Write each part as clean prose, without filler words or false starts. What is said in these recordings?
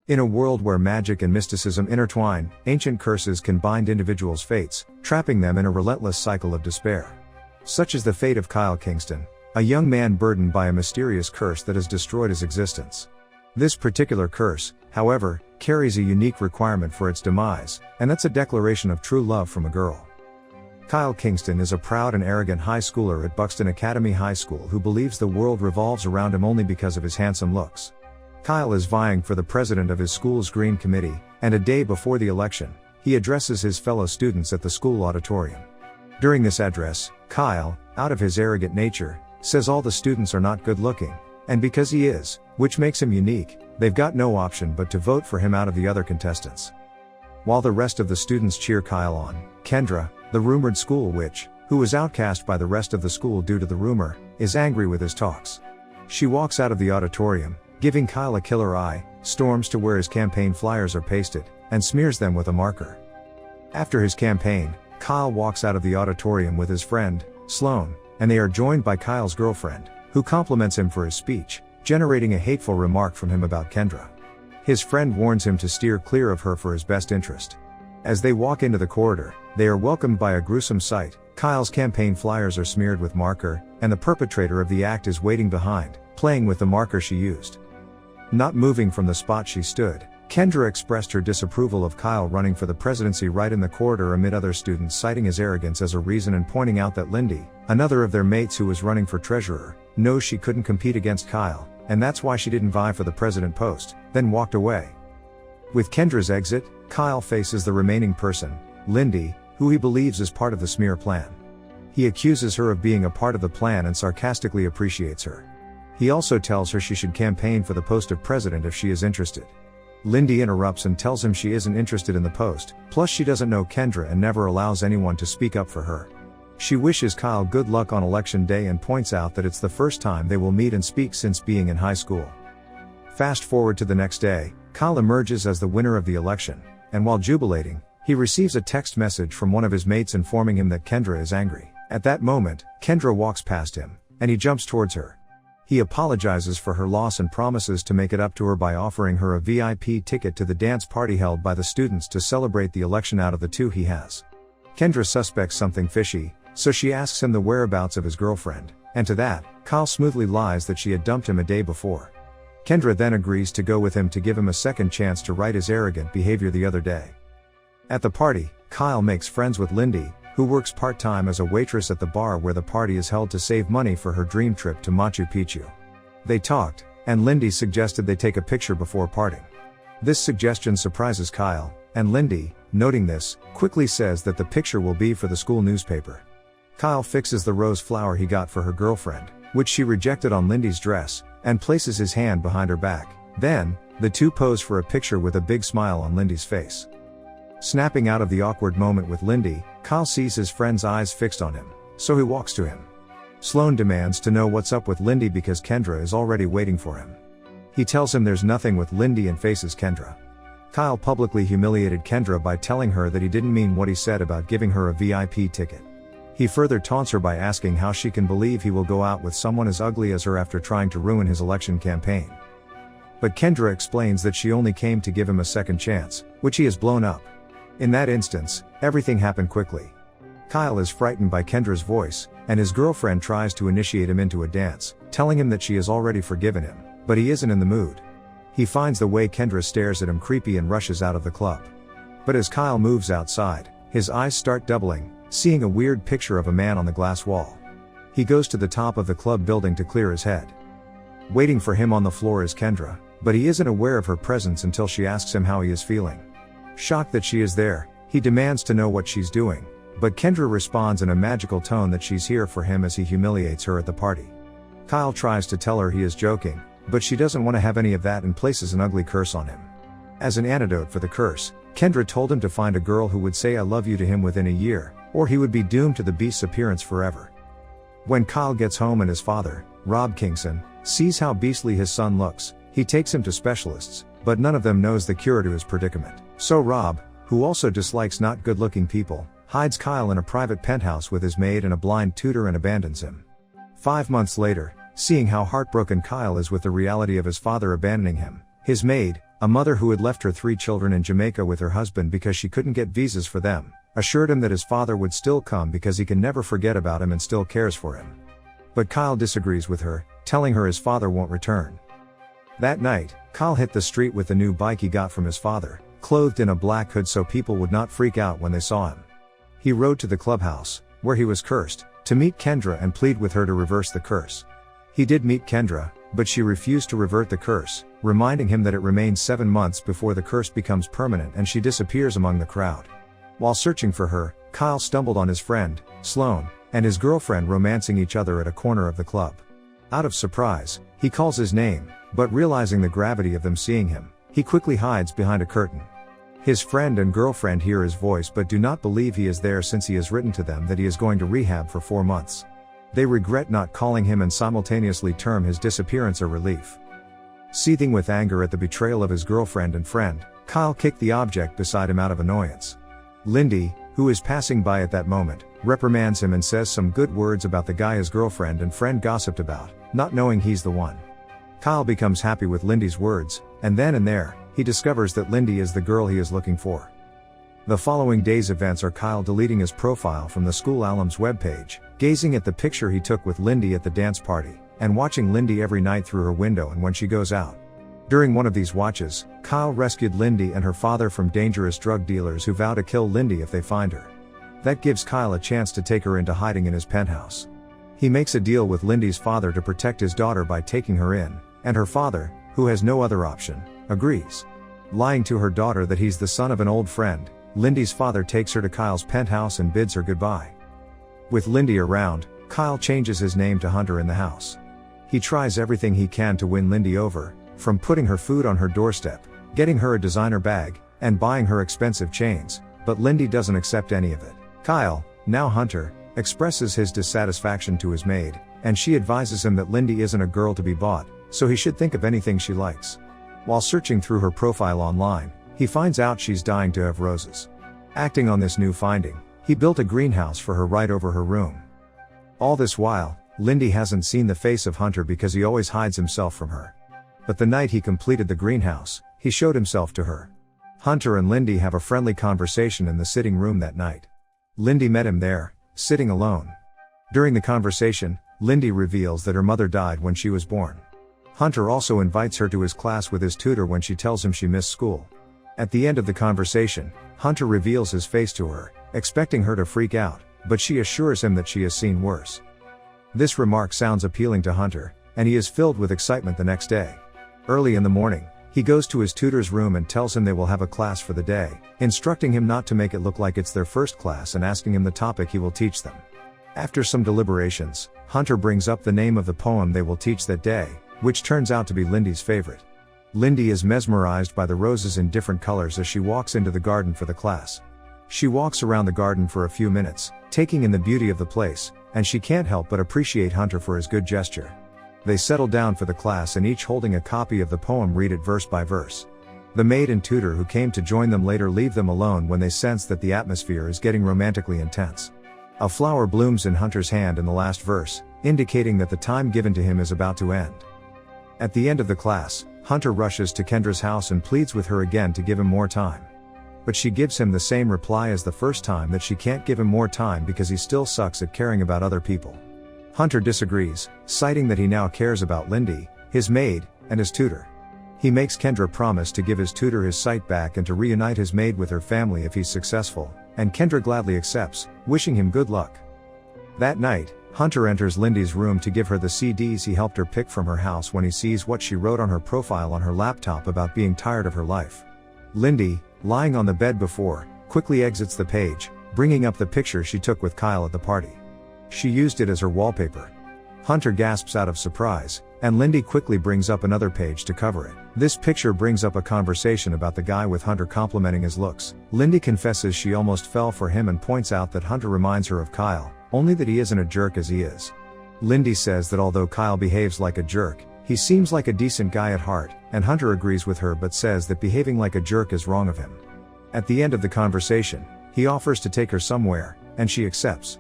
In a world where magic and mysticism intertwine, ancient curses can bind individuals' fates, trapping them in a relentless cycle of despair. Such is the fate of Kyle Kingston, a young man burdened by a mysterious curse that has destroyed his existence. This particular curse, however, carries a unique requirement for its demise, and that's a declaration of true love from a girl. Kyle Kingston is a proud and arrogant high schooler at Buxton Academy High School who believes the world revolves around him only because of his handsome looks. Kyle is vying for the president of his school's Green Committee, and a day before the election, he addresses his fellow students at the school auditorium. During this address, Kyle, out of his arrogant nature, says all the students are not good looking, and because he is, which makes him unique, they've got no option but to vote for him out of the other contestants. While the rest of the students cheer Kyle on, Kendra, the rumored school witch, who was outcast by the rest of the school due to the rumor, is angry with his talks. She walks out of the auditorium, giving Kyle a killer eye, storms to where his campaign flyers are pasted, and smears them with a marker. After his campaign, Kyle walks out of the auditorium with his friend, Sloane, and they are joined by Kyle's girlfriend, who compliments him for his speech, generating a hateful remark from him about Kendra. His friend warns him to steer clear of her for his best interest. As they walk into the corridor, they are welcomed by a gruesome sight. Kyle's campaign flyers are smeared with marker, and the perpetrator of the act is waiting behind, playing with the marker she used. Not moving from the spot she stood, Kendra expressed her disapproval of Kyle running for the presidency right in the corridor amid other students citing his arrogance as a reason and pointing out that Lindy, another of their mates who was running for treasurer, knows she couldn't compete against Kyle, and that's why she didn't vie for the president post, then walked away. With Kendra's exit, Kyle faces the remaining person, Lindy, who he believes is part of the smear plan. He accuses her of being a part of the plan and sarcastically appreciates her. He also tells her she should campaign for the post of president if she is interested. Lindy interrupts and tells him she isn't interested in the post, plus she doesn't know Kendra and never allows anyone to speak up for her. She wishes Kyle good luck on election day and points out that it's the first time they will meet and speak since being in high school. Fast forward to the next day, Kyle emerges as the winner of the election, and while jubilating, he receives a text message from one of his mates informing him that Kendra is angry. At that moment, Kendra walks past him, and he jumps towards her. He apologizes for her loss and promises to make it up to her by offering her a VIP ticket to the dance party held by the students to celebrate the election out of the two he has. Kendra suspects something fishy, so she asks him the whereabouts of his girlfriend, and to that, Kyle smoothly lies that she had dumped him a day before. Kendra then agrees to go with him to give him a second chance to right his arrogant behavior the other day. At the party, Kyle makes friends with Lindy, who works part-time as a waitress at the bar where the party is held to save money for her dream trip to Machu Picchu. They talked, and Lindy suggested they take a picture before parting. This suggestion surprises Kyle, and Lindy, noting this, quickly says that the picture will be for the school newspaper. Kyle fixes the rose flower he got for her girlfriend, which she rejected on Lindy's dress, and places his hand behind her back. Then, the two pose for a picture with a big smile on Lindy's face. Snapping out of the awkward moment with Lindy, Kyle sees his friend's eyes fixed on him, so he walks to him. Sloane demands to know what's up with Lindy because Kendra is already waiting for him. He tells him there's nothing with Lindy and faces Kendra. Kyle publicly humiliated Kendra by telling her that he didn't mean what he said about giving her a VIP ticket. He further taunts her by asking how she can believe he will go out with someone as ugly as her after trying to ruin his election campaign. But Kendra explains that she only came to give him a second chance, which he has blown up. In that instance, everything happened quickly. Kyle is frightened by Kendra's voice, and his girlfriend tries to initiate him into a dance, telling him that she has already forgiven him, but he isn't in the mood. He finds the way Kendra stares at him creepy and rushes out of the club. But as Kyle moves outside, his eyes start doubling, seeing a weird picture of a man on the glass wall. He goes to the top of the club building to clear his head. Waiting for him on the floor is Kendra, but he isn't aware of her presence until she asks him how he is feeling. Shocked that she is there, he demands to know what she's doing, but Kendra responds in a magical tone that she's here for him as he humiliates her at the party. Kyle tries to tell her he is joking, but she doesn't want to have any of that and places an ugly curse on him. As an antidote for the curse, Kendra told him to find a girl who would say I love you to him within a year, or he would be doomed to the beast's appearance forever. When Kyle gets home and his father, Rob Kingston, sees how beastly his son looks, he takes him to specialists, but none of them knows the cure to his predicament. So Rob, who also dislikes not good-looking people, hides Kyle in a private penthouse with his maid and a blind tutor and abandons him. 5 months later, seeing how heartbroken Kyle is with the reality of his father abandoning him, His maid, a mother who had left her 3 children in Jamaica with her husband because she couldn't get visas for them, assured him that his father would still come because he can never forget about him and still cares for him. But Kyle disagrees with her, telling her his father won't return. That night, Kyle hit the street with the new bike he got from his father, clothed in a black hood so people would not freak out when they saw him. He rode to the clubhouse, where he was cursed, to meet Kendra and plead with her to reverse the curse. He did meet Kendra, but she refused to revert the curse, reminding him that it remains 7 months before the curse becomes permanent and she disappears among the crowd. While searching for her, Kyle stumbled on his friend, Sloane, and his girlfriend romancing each other at a corner of the club. Out of surprise, he calls his name, but realizing the gravity of them seeing him, he quickly hides behind a curtain. His friend and girlfriend hear his voice but do not believe he is there since he has written to them that he is going to rehab for 4 months. They regret not calling him and simultaneously term his disappearance a relief. Seething with anger at the betrayal of his girlfriend and friend, Kyle kicked the object beside him out of annoyance. Lindy, who is passing by at that moment, reprimands him and says some good words about the guy his girlfriend and friend gossiped about, not knowing he's the one. Kyle becomes happy with Lindy's words, and then and there, he discovers that Lindy is the girl he is looking for. The following day's events are Kyle deleting his profile from the school alum's webpage, gazing at the picture he took with Lindy at the dance party, and watching Lindy every night through her window and when she goes out. During one of these watches, Kyle rescued Lindy and her father from dangerous drug dealers who vow to kill Lindy if they find her. That gives Kyle a chance to take her into hiding in his penthouse. He makes a deal with Lindy's father to protect his daughter by taking her in, and her father, who has no other option, agrees. Lying to her daughter that he's the son of an old friend, Lindy's father takes her to Kyle's penthouse and bids her goodbye. With Lindy around, Kyle changes his name to Hunter in the house. He tries everything he can to win Lindy over, from putting her food on her doorstep, getting her a designer bag, and buying her expensive chains, but Lindy doesn't accept any of it. Kyle, now Hunter, expresses his dissatisfaction to his maid, and she advises him that Lindy isn't a girl to be bought, so he should think of anything she likes. While searching through her profile online, he finds out she's dying to have roses. Acting on this new finding, he built a greenhouse for her right over her room. All this while, Lindy hasn't seen the face of Hunter because he always hides himself from her. But the night he completed the greenhouse, he showed himself to her. Hunter and Lindy have a friendly conversation in the sitting room that night. Lindy met him there, sitting alone. During the conversation, Lindy reveals that her mother died when she was born. Hunter also invites her to his class with his tutor when she tells him she missed school. At the end of the conversation, Hunter reveals his face to her, expecting her to freak out, but she assures him that she has seen worse. This remark sounds appealing to Hunter, and he is filled with excitement the next day. Early in the morning, he goes to his tutor's room and tells him they will have a class for the day, instructing him not to make it look like it's their first class and asking him the topic he will teach them. After some deliberations, Hunter brings up the name of the poem they will teach that day, which turns out to be Lindy's favorite. Lindy is mesmerized by the roses in different colors as she walks into the garden for the class. She walks around the garden for a few minutes, taking in the beauty of the place, and she can't help but appreciate Hunter for his good gesture. They settle down for the class and each holding a copy of the poem read it verse by verse. The maid and tutor who came to join them later leave them alone when they sense that the atmosphere is getting romantically intense. A flower blooms in Hunter's hand in the last verse, indicating that the time given to him is about to end. At the end of the class, Hunter rushes to Kendra's house and pleads with her again to give him more time. But she gives him the same reply as the first time, that she can't give him more time because he still sucks at caring about other people. Hunter disagrees, citing that he now cares about Lindy, his maid, and his tutor. He makes Kendra promise to give his tutor his sight back and to reunite his maid with her family if he's successful, and Kendra gladly accepts, wishing him good luck. That night, Hunter enters Lindy's room to give her the CDs he helped her pick from her house when he sees what she wrote on her profile on her laptop about being tired of her life. Lindy, lying on the bed before, quickly exits the page, bringing up the picture she took with Kyle at the party. She used it as her wallpaper. Hunter gasps out of surprise, and Lindy quickly brings up another page to cover it. This picture brings up a conversation about the guy, with Hunter complimenting his looks. Lindy confesses she almost fell for him and points out that Hunter reminds her of Kyle, only that he isn't a jerk as he is. Lindy says that although Kyle behaves like a jerk, he seems like a decent guy at heart, and Hunter agrees with her but says that behaving like a jerk is wrong of him. At the end of the conversation, he offers to take her somewhere, and she accepts.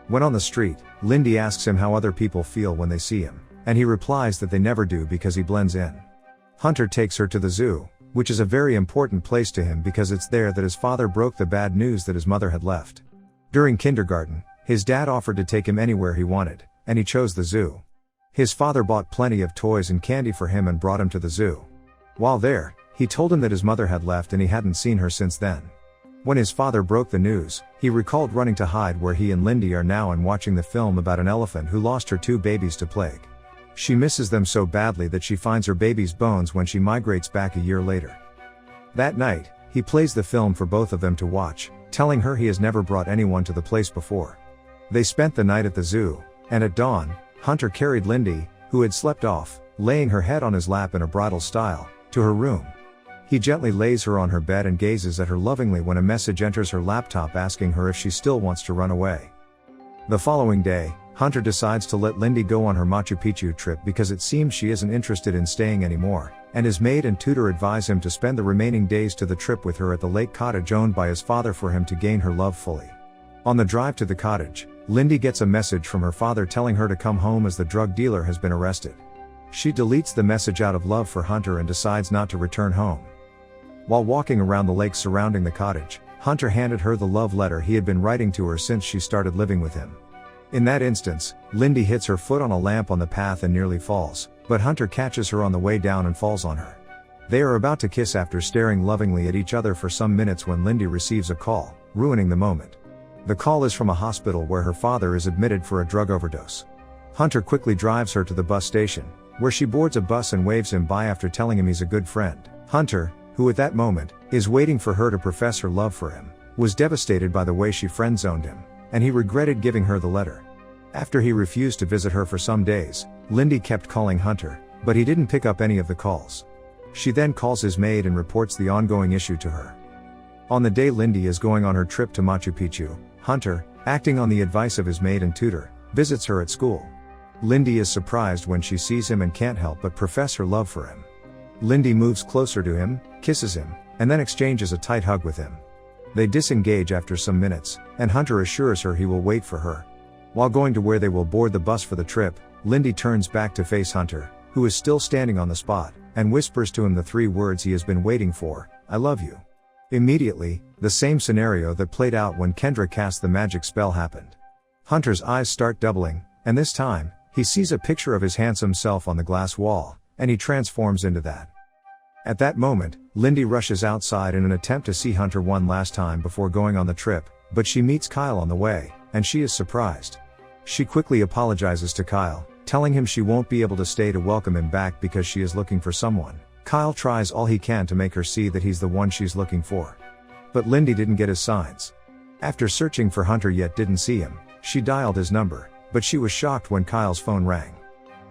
When on the street, Lindy asks him how other people feel when they see him, and he replies that they never do because he blends in. Hunter takes her to the zoo, which is a very important place to him because it's there that his father broke the bad news that his mother had left. During kindergarten, his dad offered to take him anywhere he wanted, and he chose the zoo. His father bought plenty of toys and candy for him and brought him to the zoo. While there, he told him that his mother had left and he hadn't seen her since then. When his father broke the news, he recalled running to hide where he and Lindy are now and watching the film about an elephant who lost her 2 babies to plague. She misses them so badly that she finds her baby's bones when she migrates back a year later. That night, he plays the film for both of them to watch, telling her he has never brought anyone to the place before. They spent the night at the zoo, and at dawn, Hunter carried Lindy, who had slept off, laying her head on his lap in a bridal style, to her room. He gently lays her on her bed and gazes at her lovingly when a message enters her laptop asking her if she still wants to run away. The following day, Hunter decides to let Lindy go on her Machu Picchu trip because it seems she isn't interested in staying anymore, and his maid and tutor advise him to spend the remaining days to the trip with her at the lake cottage owned by his father for him to gain her love fully. On the drive to the cottage, Lindy gets a message from her father telling her to come home as the drug dealer has been arrested. She deletes the message out of love for Hunter and decides not to return home. While walking around the lake surrounding the cottage, Hunter handed her the love letter he had been writing to her since she started living with him. In that instance, Lindy hits her foot on a lamp on the path and nearly falls, but Hunter catches her on the way down and falls on her. They are about to kiss after staring lovingly at each other for some minutes when Lindy receives a call, ruining the moment. The call is from a hospital where her father is admitted for a drug overdose. Hunter quickly drives her to the bus station, where she boards a bus and waves him bye after telling him he's a good friend. Hunter, who at that moment, is waiting for her to profess her love for him, was devastated by the way she friend-zoned him, and he regretted giving her the letter. After he refused to visit her for some days, Lindy kept calling Hunter, but he didn't pick up any of the calls. She then calls his maid and reports the ongoing issue to her. On the day Lindy is going on her trip to Machu Picchu, Hunter, acting on the advice of his maid and tutor, visits her at school. Lindy is surprised when she sees him and can't help but profess her love for him. Lindy moves closer to him, kisses him, and then exchanges a tight hug with him. They disengage after some minutes, and Hunter assures her he will wait for her. While going to where they will board the bus for the trip, Lindy turns back to face Hunter, who is still standing on the spot, and whispers to him the 3 words he has been waiting for, "I love you." Immediately, the same scenario that played out when Kendra cast the magic spell happened. Hunter's eyes start doubling, and this time, he sees a picture of his handsome self on the glass wall, and he transforms into that. At that moment, Lindy rushes outside in an attempt to see Hunter one last time before going on the trip, but she meets Kyle on the way, and she is surprised. She quickly apologizes to Kyle, telling him she won't be able to stay to welcome him back because she is looking for someone. Kyle tries all he can to make her see that he's the one she's looking for. But Lindy didn't get his signs. After searching for Hunter yet didn't see him, she dialed his number, but she was shocked when Kyle's phone rang.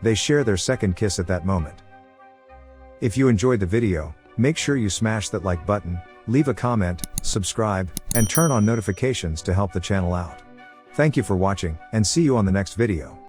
They share their second kiss at that moment. If you enjoyed the video, make sure you smash that like button, leave a comment, subscribe, and turn on notifications to help the channel out. Thank you for watching, and see you on the next video.